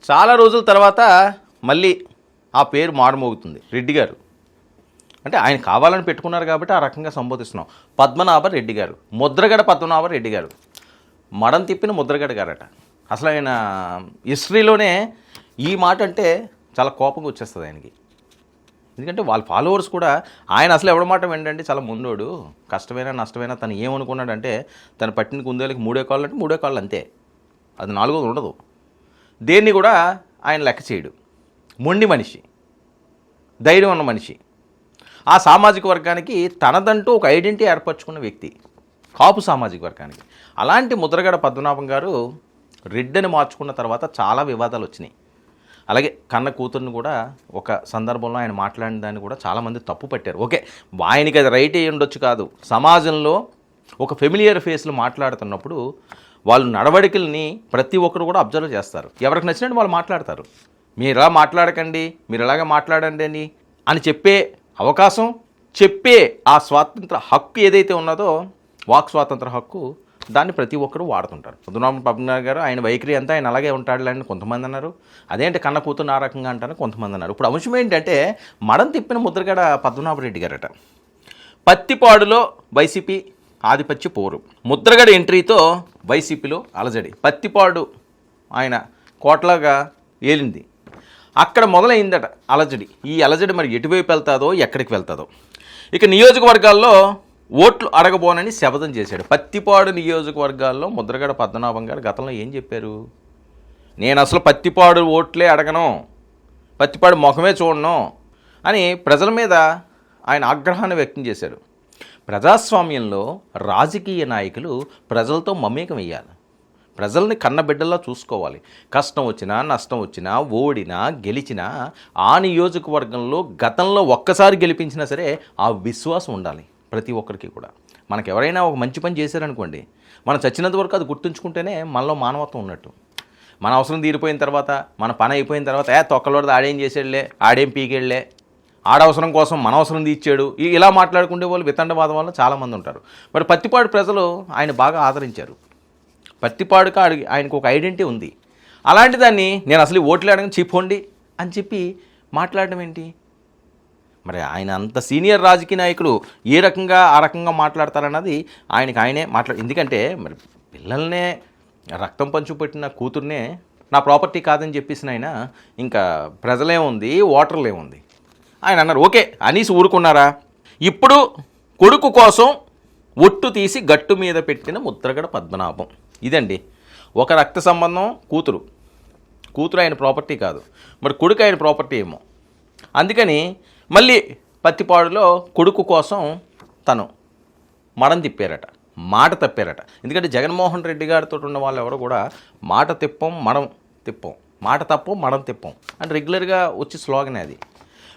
చాలా రోజుల తర్వాత మళ్ళీ ఆ పేరు మారుమోగుతుంది. రెడ్డి గారు అంటే ఆయన కావాలని పెట్టుకున్నారు కాబట్టి ఆ రకంగా సంబోధిస్తున్నాం. పద్మనాభ రెడ్డి గారు, ముద్రగడ పద్మనాభ రెడ్డి గారు, మడం తిప్పిన ముద్రగడ గారట. అసలు ఆయన హిస్టరీలోనే ఈ మాట అంటే చాలా కోపంగా వచ్చేస్తుంది ఆయనకి. ఎందుకంటే వాళ్ళ ఫాలోవర్స్ కూడా ఆయన అసలు ఎవడ మాట వెంటండి చాలా ముందోడు, కష్టమైనా నష్టమైనా తను ఏమనుకున్నాడంటే తను పట్టిన కుందేలకి 3 కాళ్ళు అంటే 3 కాళ్ళు అంతే, అది 4ది ఉండదు. దేన్ని కూడా ఆయన లెక్క చేయడు. మొండి మనిషి, ధైర్యం ఉన్న మనిషి, ఆ సామాజిక వర్గానికి తనదంటూ ఒక ఐడెంటిటీ ఏర్పరచుకున్న వ్యక్తి, కాపు సామాజిక వర్గానికి. అలాంటి ముద్రగడ పద్మనాభం గారు రెడ్డిని మార్చుకున్న తర్వాత చాలా వివాదాలు వచ్చినాయి. అలాగే కన్న కూతుర్ని కూడా ఒక సందర్భంలో ఆయన మాట్లాడిన దాన్ని కూడా చాలామంది తప్పు పట్టారు. ఓకే, ఆయనకి అది రైట్ అయ్యి ఉండొచ్చు, కాదు. సమాజంలో ఒక ఫెమిలియర్ ఫేస్లో మాట్లాడుతున్నప్పుడు వాళ్ళు నడవడికల్ని ప్రతి ఒక్కరు కూడా అబ్జర్వ్ చేస్తారు. ఎవరికి నచ్చినట్టు వాళ్ళు మాట్లాడతారు. మీరు ఇలా మాట్లాడకండి, మీరు ఇలాగే మాట్లాడండి అని చెప్పే అవకాశం, చెప్పే ఆ స్వాతంత్ర హక్కు ఏదైతే ఉన్నదో, వాక్ స్వాతంత్ర హక్కు, దాన్ని ప్రతి ఒక్కరూ వాడుతుంటారు. పద్మనాభ పద్మనాభ గారు ఆయన వైఖరి అంతా ఆయన అలాగే ఉంటాడులేని కొంతమంది అన్నారు. అదేంటి కన్న కూతురు ఆ రకంగా అంటారని కొంతమంది అన్నారు. ఇప్పుడు అంశం ఏంటంటే మడం తిప్పిన ముద్రగడ పద్మనాభ రెడ్డి గారట. పత్తిపాడులో వైసీపీ ఆధిపత్య పోరు, ముద్రగడ ఎంట్రీతో వైసీపీలో అలజడి. పత్తిపాడు ఆయన కోట్లాగా ఏలింది, అక్కడ మొదలైందట అలజడి. ఈ అలజడి మరి ఎటువైపు వెళ్తాదో, ఎక్కడికి వెళ్తాదో. ఇక నియోజకవర్గాల్లో ఓట్లు అడగబోనని శపథం చేశాడు. పత్తిపాడు నియోజకవర్గాల్లో ముద్రగడ పద్మనాభం గారు గతంలో ఏం చెప్పారు? నేను అసలు పత్తిపాడు ఓట్లే అడగను, పత్తిపాడు ముఖమే చూడను అని ప్రజల మీద ఆయన ఆగ్రహాన్ని వ్యక్తం చేశారు. ప్రజాస్వామ్యంలో రాజకీయ నాయకులు ప్రజలతో మమేకం వేయాలి, ప్రజల్ని కన్నబిడ్డల్లో చూసుకోవాలి. కష్టం వచ్చినా నష్టం వచ్చినా, ఓడినా గెలిచినా ఆ నియోజకవర్గంలో గతంలో ఒక్కసారి గెలిపించినా సరే ఆ విశ్వాసం ఉండాలి ప్రతి ఒక్కరికి కూడా. మనకు ఎవరైనా ఒక మంచి పని చేశారనుకోండి, మనం చచ్చినంత వరకు అది గుర్తుంచుకుంటేనే మనలో మానవత్వం ఉన్నట్టు. మన అవసరం తీరిపోయిన తర్వాత, మన పని అయిపోయిన తర్వాత తొక్కలోది ఆడేం చేసాడులే, ఆడేం పీకేళ్లే, ఆడవసరం కోసం మన అవసరం తీర్చాడు, ఇలా మాట్లాడుకునే వాళ్ళు వితండవాదం వల్ల చాలామంది ఉంటారు. మరి పత్తిపాడు ప్రజలు ఆయన బాగా ఆదరించారు. పత్తిపాడుకు ఆయనకు ఒక ఐడెంటిటీ ఉంది. అలాంటి దాన్ని నేను అసలు ఓట్లు అడగని చెప్పండి అని చెప్పి మాట్లాడడం ఏంటి? మరి ఆయన అంత సీనియర్ రాజకీయ నాయకులు ఏ రకంగా ఆ రకంగా మాట్లాడతారన్నది ఆయనే ఎందుకంటే మరి పిల్లల్నే రక్తం పంచు పెట్టిన కూతుర్నే నా ప్రాపర్టీ కాదని చెప్పేసిన ఆయన ఇంకా ప్రజలేముంది, ఓటర్లేముంది. ఆయన అన్నారు ఓకే అనేసి ఊరుకున్నారా? ఇప్పుడు కొడుకు కోసం ఒట్టు తీసి గట్టు మీద పెట్టిన ముద్రగడ పద్మనాభం ఇదండి. ఒక రక్త సంబంధం కూతురు ఆయన ప్రాపర్టీ కాదు, మరి కొడుకు ఆయన ప్రాపర్టీ ఏమో. అందుకని మళ్ళీ పత్తిపాడులో కొడుకు కోసం తను మడం తిప్పారట, మాట తప్పారట. ఎందుకంటే జగన్మోహన్ రెడ్డి గారితో ఉన్న వాళ్ళు ఎవరు కూడా మాట తిప్పం మడం తిప్పం, మాట తప్పం మడం తిప్పం అని రెగ్యులర్గా వచ్చి స్లోగనే అది.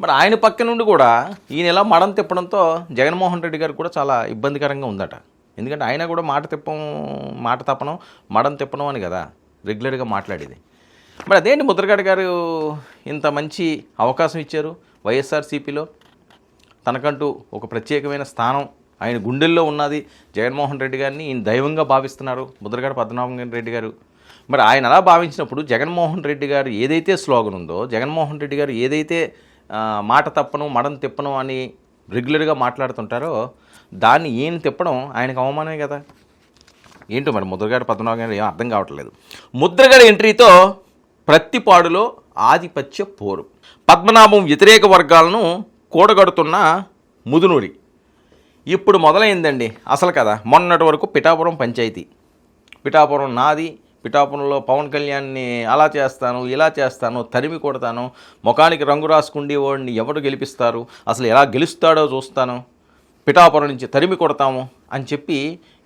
మరి ఆయన పక్క నుండి కూడా ఈయన ఇలా మడం తిప్పడంతో జగన్మోహన్ రెడ్డి గారికి కూడా చాలా ఇబ్బందికరంగా ఉందట. ఎందుకంటే ఆయన కూడా మాట తప్పడం మడం తిప్పడం అని కదా రెగ్యులర్గా మాట్లాడేది. మరి అదేంటి ముద్రగడ గారు ఇంత మంచి అవకాశం ఇచ్చారు వైఎస్ఆర్సీపీలో, తనకంటూ ఒక ప్రత్యేకమైన స్థానం ఆయన గుండెల్లో ఉన్నది. జగన్మోహన్ రెడ్డి గారిని ఈయన దైవంగా భావిస్తున్నారు ముద్రగడ పద్మనాభం రెడ్డి గారు. మరి ఆయన అలా భావించినప్పుడు జగన్మోహన్ రెడ్డి గారు ఏదైతే స్లోగన్ ఉందో, జగన్మోహన్ రెడ్డి గారు ఏదైతే మాట తప్పను మడం తిప్పను అని రెగ్యులర్గా మాట్లాడుతుంటారో దాన్ని ఈయన తిప్పడం ఆయనకు అవమానమే కదా. ఏంటో మరి ముద్రగడ పద్మనాభం గారు ఏం అర్థం కావట్లేదు. ముద్రగడ ఎంట్రీతో ప్రత్తిపాడులో ఆధిపత్య పోరు, పద్మనాభం వ్యతిరేక వర్గాలను కూడగడుతున్న ముదునూరి ఇప్పుడు మొదలైందండి అసలు కదా. మొన్నటి వరకు పిఠాపురం పంచాయతీ, పిఠాపురం నాది, పిఠాపురంలో పవన్ కళ్యాణ్ని అలా చేస్తాను ఇలా చేస్తాను, తరిమి కొడతాను, ముఖానికి రంగు రాసుకుండి వాడిని ఎవరు గెలిపిస్తారు, అసలు ఎలా గెలుస్తాడో చూస్తాను, పిఠాపురం నుంచి తరిమి కొడతాము అని చెప్పి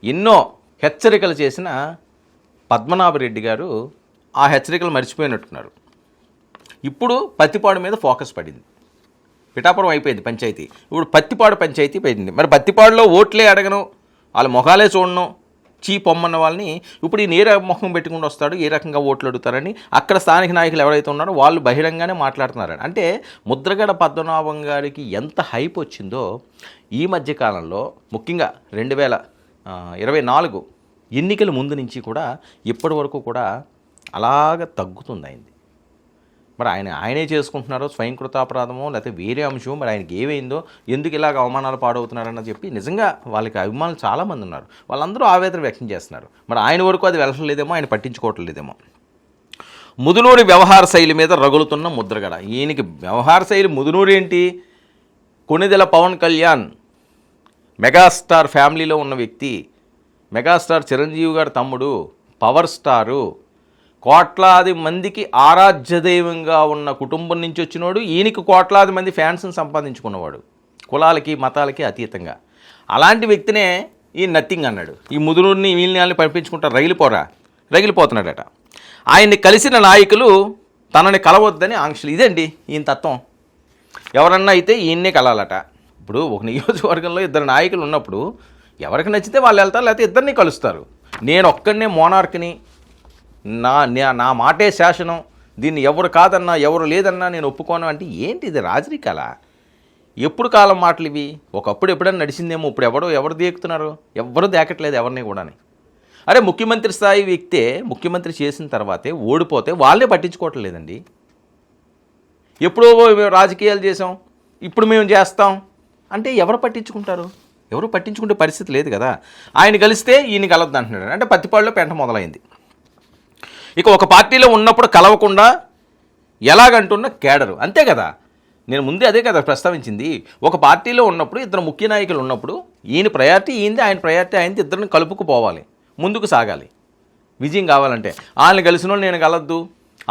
ఎన్నో హెచ్చరికలు చేసిన పద్మనాభరెడ్డి గారు ఆ హెచ్చరికలు మర్చిపోయినట్టున్నారు. ఇప్పుడు పత్తిపాడు మీద ఫోకస్ పడింది. పిఠాపురం అయిపోయింది పంచాయతీ, ఇప్పుడు పత్తిపాడు పంచాయతీ పోయింది. మరి పత్తిపాడులో ఓట్లే అడగను, వాళ్ళ మొఖాలే చూడను, పొమ్మన్న వాళ్ళని ఇప్పుడు ఈ నేర మొహం పెట్టుకుని వస్తాడు, ఏ రకంగా ఓట్లు అడుగుతారని అక్కడ స్థానిక నాయకులు ఎవరైతే ఉన్నారో వాళ్ళు బహిరంగానే మాట్లాడుతున్నారని. అంటే ముద్రగడ పద్మనాభం గారికి ఎంత హైప్ వచ్చిందో ఈ మధ్యకాలంలో, ముఖ్యంగా 2024 ఎన్నికల ముందు నుంచి కూడా ఇప్పటి వరకు కూడా అలాగ తగ్గుతుంది అయింది. మరి ఆయనే చేసుకుంటున్నారో స్వయంకృతాపరాధమో లేకపోతే వేరే అంశమో, మరి ఆయనకి ఏమైందో, ఎందుకు ఇలాగ అవమానాలు పాడవుతున్నారని చెప్పి నిజంగా వాళ్ళకి అభిమానులు చాలామంది ఉన్నారు. వాళ్ళందరూ ఆవేదన వ్యక్తం చేస్తున్నారు. మరి ఆయన వరకు అది వెళ్ళట్లేదేమో, ఆయన పట్టించుకోవట్లేదేమో. ముదునూరి వ్యవహార శైలి మీద రగులుతున్న ముద్రగడ. ఈయనకి వ్యవహార శైలి ముదునూరు ఏంటి? కొణిదెల పవన్ కళ్యాణ్ మెగాస్టార్ ఫ్యామిలీలో ఉన్న వ్యక్తి, మెగాస్టార్ చిరంజీవి గారి తమ్ముడు, పవర్ స్టారు, కోట్లాది మందికి ఆరాధ్య దైవంగా ఉన్న కుటుంబం నుంచి వచ్చినోడు. ఈయనకి కోట్లాది మంది ఫ్యాన్స్ని సంపాదించుకున్నవాడు, కులాలకి మతాలకి అతీతంగా. అలాంటి వ్యక్తినే ఈ నథింగ్ అన్నాడు. ఈ ముదునూరిని వీళ్ళని పంపించుకుంటారు, రగిలిపోతున్నాడట. ఆయన్ని కలిసిన నాయకులు తనని కలవద్దని ఆంక్షలు. ఇదండి ఈయన తత్వం. ఎవరన్నా అయితే ఈయన్నే కలాలట. ఇప్పుడు ఒక నియోజకవర్గంలో ఇద్దరు నాయకులు ఉన్నప్పుడు ఎవరికి నచ్చితే వాళ్ళు వెళ్తారు, లేకపోతే ఇద్దరిని కలుస్తారు. నేను ఒక్కడనే మోనార్క్ని, నా మాటే శాసనం, దీన్ని ఎవరు కాదన్నా ఎవరు లేదన్నా నేను ఒప్పుకోను అంటే ఏంటి ఇది? రాజరికాల? ఎప్పుడు కాలం మాటలు ఇవి? ఒకప్పుడు ఎప్పుడైనా నడిచిందేమో, ఇప్పుడు ఎవరు దేకుతున్నారు? ఎవరు దేకట్లేదు ఎవరిని కూడా. అరే ముఖ్యమంత్రి స్థాయి వ్యక్తే ముఖ్యమంత్రి చేసిన తర్వాతే ఓడిపోతే వాళ్ళే పట్టించుకోవట్లేదండి. ఎప్పుడో రాజకీయాలు చేసాం, ఇప్పుడు మేము చేస్తాం అంటే ఎవరు పట్టించుకుంటారు? ఎవరు పట్టించుకుంటే పరిస్థితి లేదు కదా. ఆయన కలిస్తే ఈయన కలవద్దు అంటున్నాడు. అంటే పత్తిపాడులో పెంట మొదలైంది. ఇక ఒక పార్టీలో ఉన్నప్పుడు కలవకుండా ఎలాగంటున్న కేడరు, అంతే కదా. నేను ముందే అదే కదా ప్రస్తావించింది. ఒక పార్టీలో ఉన్నప్పుడు ఇద్దరు ముఖ్య నాయకులు ఉన్నప్పుడు ఈయన ప్రయారిటీ ఈయనది, ఆయన ప్రయారిటీ ఆయనది, ఇద్దరిని కలుపుకుపోవాలి, ముందుకు సాగాలి. విజయం కావాలంటే వాళ్ళని కలిసిన వాళ్ళు నేను కలద్దు,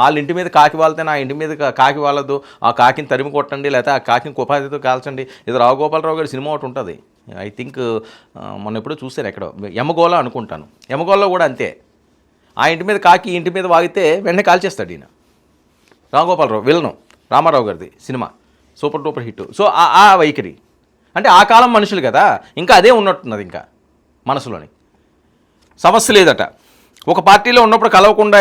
వాళ్ళ ఇంటి మీద కాకి వాళ్తే నా ఇంటి మీద కాకి వాళ్ళదు, ఆ కాకిని తరిమి కొట్టండి, లేకపోతే ఆ కాకిని కుపాధితో కాల్చండి. ఇది రావుగోపాలరావు గారి సినిమా ఒకటి ఉంటుంది, ఐ థింక్ మొన్న ఎప్పుడో చూశాను ఎక్కడో, యమగోళ అనుకుంటాను. యమగోళలో కూడా అంతే. ఆ ఇంటి మీద కాకి ఇంటి మీద వాగితే వెంటనే కాల్చేస్తాడు ఈయన. రావుగోపాలరావు విలను, రామారావు గారిది cinema super duper hit. So ఆ వైఖరి అంటే ఆ కాలం మనుషులు కదా, ఇంకా అదే ఉన్నట్టున్నది ఇంకా మనసులోని. సమస్య లేదట. ఒక పార్టీలో ఉన్నప్పుడు కలవకుండా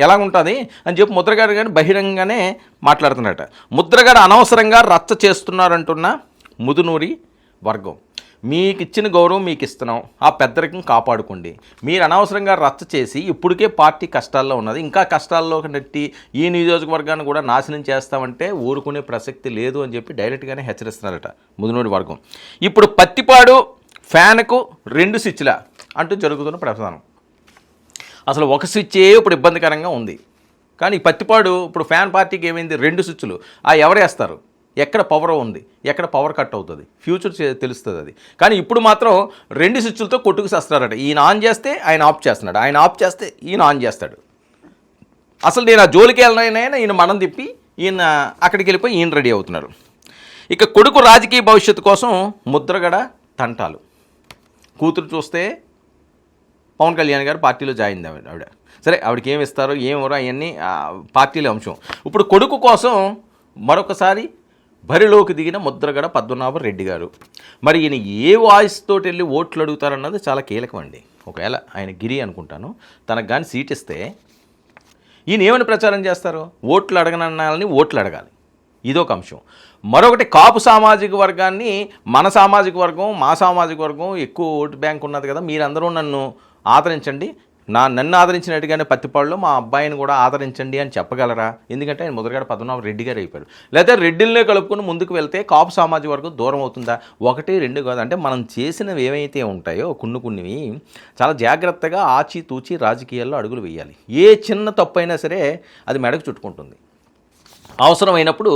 ఎలా ఉంటుంది అని చెప్పి ముద్రగడ కానీ బహిరంగంగానే మాట్లాడుతున్నారట. ముద్రగడ అనవసరంగా రచ్చ చేస్తున్నారంటున్న ముదునూరి వర్గం. మీకు ఇచ్చిన గౌరవం మీకు ఇస్తున్నాం, ఆ పెద్దరికం కాపాడుకోండి. మీరు అనవసరంగా రచ్చ చేసి ఇప్పటికే పార్టీ కష్టాల్లో ఉన్నది, ఇంకా కష్టాల్లోకి నెట్టి ఈ నియోజకవర్గాన్ని కూడా నాశనం చేస్తామంటే ఊరుకునే ప్రసక్తి లేదు అని చెప్పి డైరెక్ట్గానే హెచ్చరిస్తున్నారట ముదునూరి వర్గం. ఇప్పుడు పత్తిపాడు ఫ్యాన్కు 2 స్విచ్ల అంటూ జరుగుతున్న ప్రసారం. అసలు ఒక స్విచ్చే ఇప్పుడు ఇబ్బందికరంగా ఉంది. కానీ పత్తిపాడు ఇప్పుడు ఫ్యాన్ పార్టీకి ఏమైంది? 2 స్విచ్లు. ఎవరు వేస్తారు? ఎక్కడ పవర్ ఉంది, ఎక్కడ పవర్ కట్ అవుతుంది, ఫ్యూచర్ తెలుస్తుంది అది. కానీ ఇప్పుడు మాత్రం 2 స్విచ్లతో కొట్టుకు చేస్తారట. ఈయన ఆన్ చేస్తే ఆయన ఆఫ్ చేస్తున్నాడు, ఆయన ఆఫ్ చేస్తే ఈయన ఆన్ చేస్తాడు. అసలు నేను ఆ జోలికి వెళ్ళినైనా ఈయన మనం తిప్పి ఈయన అక్కడికి వెళ్ళిపోయి ఈయన రెడీ అవుతున్నారు. ఇక కొడుకు రాజకీయ భవిష్యత్తు కోసం ముద్రగడ తంటాలు. కూతురు చూస్తే పవన్ కళ్యాణ్ గారు పార్టీలో జాయిన్ ఆవిడ. సరే, ఆవిడకి ఏమి ఇస్తారో ఏమోరో అవన్నీ పార్టీల అంశం. ఇప్పుడు కొడుకు కోసం మరొకసారి బరిలోకి దిగిన ముద్రగడ పద్మనాభరెడ్డి గారు. మరి ఈయన ఏ వాయిస్ తోటి వెళ్ళి ఓట్లు అడుగుతారన్నది చాలా కీలకం అండి. ఒకవేళ ఆయన గిరి అనుకుంటాను తనకు కానీ సీట్ ఇస్తే ఈయన ఏమని ప్రచారం చేస్తారు? ఓట్లు అడగనన్నాలని ఓట్లు అడగాలి, ఇదొక అంశం. మరొకటి కాపు సామాజిక వర్గాన్ని, మన సామాజిక వర్గం మా సామాజిక వర్గం ఎక్కువ ఓటు బ్యాంక్ ఉన్నది కదా, మీరందరూ నన్ను ఆదరించండి, నన్ను ఆదరించినట్టుగానే పత్తిపాడులో మా అబ్బాయిని కూడా ఆదరించండి అని చెప్పగలరా? ఎందుకంటే ఆయన ముద్రగడ పద్మనాభరెడ్డి గారు అయిపోయారు. లేకపోతే రెడ్డిల్నే కలుపుకొని ముందుకు వెళ్తే కాపు సామాజిక వర్గం దూరం అవుతుందా? 1, 2 కాదు. అంటే మనం చేసినవి ఏవైతే ఉంటాయో కొన్నివి చాలా జాగ్రత్తగా ఆచితూచి రాజకీయాల్లో అడుగులు వేయాలి. ఏ చిన్న తప్పు అయినా సరే అది మెడకు చుట్టుకుంటుంది. అవసరమైనప్పుడు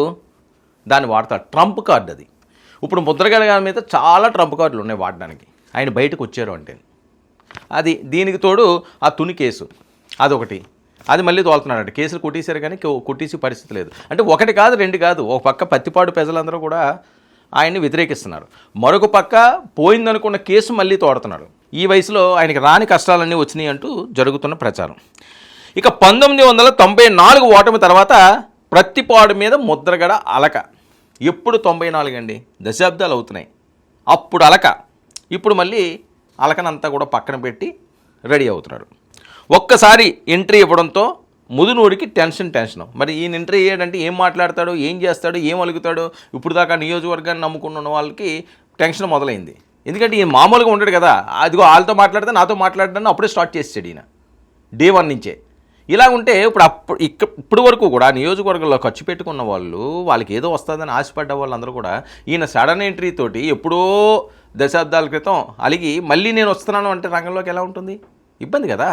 దాన్ని వాడతాడు. ట్రంప్ కార్డు అది. ఇప్పుడు ముద్రగడ గారి మీద చాలా ట్రంప్ కార్డులు ఉన్నాయి వాడడానికి. ఆయన బయటకు వచ్చారు అంటే అది. దీనికి తోడు ఆ తుని కేసు అదొకటి, అది మళ్ళీ తోలుతున్నాడు. కేసులు కొట్టేశారు కానీ కొట్టేసే పరిస్థితి లేదు. అంటే 1 కాదు 2 కాదు. ఒక పక్క పత్తిపాడు ప్రజలందరూ కూడా ఆయన్ని వ్యతిరేకిస్తున్నారు, మరొక పక్క పోయిందనుకున్న కేసు మళ్ళీ తోడుతున్నారు. ఈ వయసులో ఆయనకి రాని కష్టాలన్నీ వచ్చినాయి అంటూ జరుగుతున్న ప్రచారం. ఇక 1994 ఓటమి తర్వాత పత్తిపాడు మీద ముద్రగడ అలక. ఎప్పుడు 94 అండి, దశాబ్దాలు అవుతున్నాయి. అప్పుడు అలక, ఇప్పుడు మళ్ళీ అలకనంతా కూడా పక్కన పెట్టి రెడీ అవుతున్నాడు. ఒక్కసారి ఎంట్రీ ఇవ్వడంతో ముదునూరికి టెన్షన్. మరి ఈయన ఎంట్రీ అయ్యాడంటే ఏం మాట్లాడతాడు, ఏం చేస్తాడు, ఏం అలుగుతాడు? ఇప్పుడు దాకా నియోజకవర్గాన్ని నమ్ముకున్న వాళ్ళకి టెన్షన్ మొదలైంది. ఎందుకంటే ఈయన మామూలుగా ఉండడు కదా. అదిగో వాళ్ళతో మాట్లాడితే నాతో మాట్లాడడాన్ని అప్పుడే స్టార్ట్ చేసాడు ఈయన డే 1 నుంచే. ఇలా ఉంటే ఇప్పుడు వరకు కూడా నియోజకవర్గంలో ఖర్చు పెట్టుకున్న వాళ్ళు, వాళ్ళకి ఏదో వస్తుందని ఆశపడ్డ వాళ్ళందరూ కూడా ఈయన సడన్ ఎంట్రీ తోటి ఎప్పుడో దశాబ్దాల క్రితం అలిగి మళ్ళీ నేను వస్తున్నాను అంటే రంగంలోకి ఎలా ఉంటుంది? ఇబ్బంది కదా.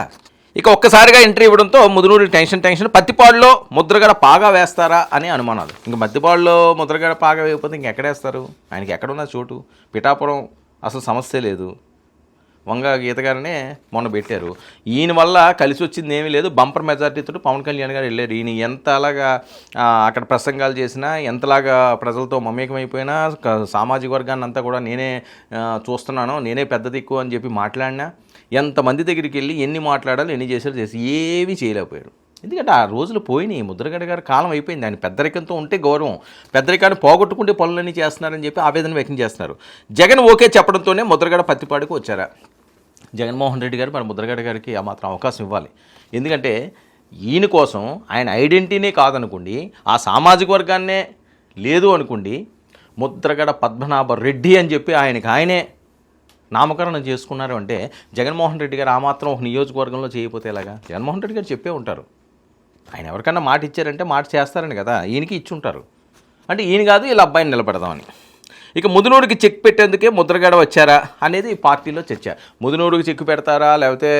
ఇక ఒక్కసారిగా ఎంట్రీ ఇవ్వడంతో ముదునూరు టెన్షన్. పత్తిపాడులో ముద్రగడ పాగా వేస్తారా అని అనుమానాలు. ఇంక మధ్యపాడులో ముద్రగడ పాగా వేయకపోతే ఇంకెక్కడేస్తారు? ఆయనకి ఎక్కడున్న చోటు? పిఠాపురం అసలు సమస్య లేదు. వంగ గీత గారినే మొన్న పెట్టారు. ఈయన వల్ల కలిసి వచ్చింది ఏమీ లేదు. బంపర్ మెజార్టీతో పవన్ కళ్యాణ్ గారు వెళ్ళారు. ఈయన ఎంతలాగా అక్కడ ప్రసంగాలు చేసినా, ఎంతలాగా ప్రజలతో మమేకమైపోయినా, సామాజిక వర్గాన్ని అంతా కూడా నేనే చూస్తున్నాను, నేనే పెద్ద దిక్కు అని చెప్పి మాట్లాడినా, ఎంతమంది దగ్గరికి వెళ్ళి ఎన్ని మాట్లాడాలి, ఎన్ని చేసి ఏమీ చేయలేకపోయారు. ఎందుకంటే ఆ రోజులు పోయినాయి. ముద్రగడ గారి కాలం అయిపోయింది. ఆయన పెద్దరికంతో ఉంటే గౌరవం, పెద్దరికాన్ని పోగొట్టుకుంటే పనులన్నీ చేస్తున్నారని చెప్పి ఆవేదన వ్యక్తం చేస్తున్నారు. జగన్ ఓకే చెప్పడంతోనే ముద్రగడ పత్తిపాడుకు వచ్చారా? జగన్మోహన్ రెడ్డి గారు మరి ముద్రగడ గారికి ఆ మాత్రం అవకాశం ఇవ్వాలి. ఎందుకంటే ఈయన కోసం ఆయన ఐడెంటిటీనే కాదనుకోండి, ఆ సామాజిక వర్గాన్నే లేదు అనుకోండి, ముద్రగడ పద్మనాభ రెడ్డి అని చెప్పి ఆయనే నామకరణం చేసుకున్నారు అంటే జగన్మోహన్ రెడ్డి గారు ఆ మాత్రం ఒక నియోజకవర్గంలో చేయకపోతే ఎలాగా? జగన్మోహన్ రెడ్డి గారు చెప్పే ఉంటారు. ఆయన ఎవరికన్నా మాట ఇచ్చారంటే మాట చేస్తారని కదా, ఈయనకి ఇచ్చి ఉంటారు. అంటే ఈయన కాదు, ఇలా అబ్బాయిని నిలబెడదామని. ఇక ముదునూరుకి చెక్ పెట్టేందుకే ముద్రగడ వచ్చారా అనేది పార్టీలో చర్చ. ముదునూరుకి చెక్ పెడతారా, లేకపోతే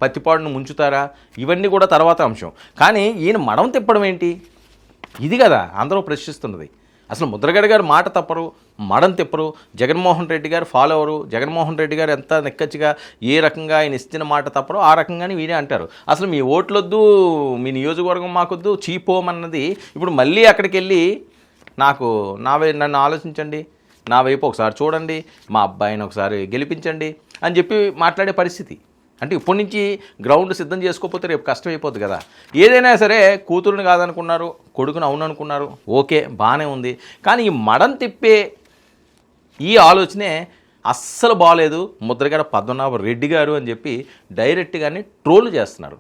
పత్తిపాడును ముంచుతారా, ఇవన్నీ కూడా తర్వాత అంశం. కానీ ఈయన మడం తిప్పడం ఏంటి? ఇది కదా అందరూ ప్రశ్నిస్తున్నది. అసలు ముద్రగడ గారు మాట తప్పరు, మడం తిప్పరు. జగన్మోహన్ రెడ్డి గారు ఫాలోవరు. జగన్మోహన్ రెడ్డి గారు ఎంత నిక్కచ్చిగా ఏ రకంగా ఆయన ఇచ్చిన మాట తప్పరో ఆ రకంగానే వీరే అంటారు. అసలు మీ ఓట్లొద్దు, మీ నియోజకవర్గం మాకొద్దు, చీపోమన్నది ఇప్పుడు మళ్ళీ అక్కడికి వెళ్ళి నన్ను ఆలోచించండి, నా వైపు ఒకసారి చూడండి, మా అబ్బాయిని ఒకసారి గెలిపించండి అని చెప్పి మాట్లాడే పరిస్థితి. అంటే ఇప్పటి నుంచి గ్రౌండ్ సిద్ధం చేసుకోకపోతే రేపు కష్టమైపోద్ది కదా. ఏదైనా సరే కూతురుని కాదనుకున్నారు, కొడుకుని అవుననుకున్నారు, ఓకే బాగానే ఉంది. కానీ ఈ మడం తిప్పే ఈ ఆలోచనే అస్సలు బాగాలేదు ముద్రగడ పద్మనాభ రెడ్డి గారు అని చెప్పి డైరెక్ట్గానే ట్రోల్ చేస్తున్నారు.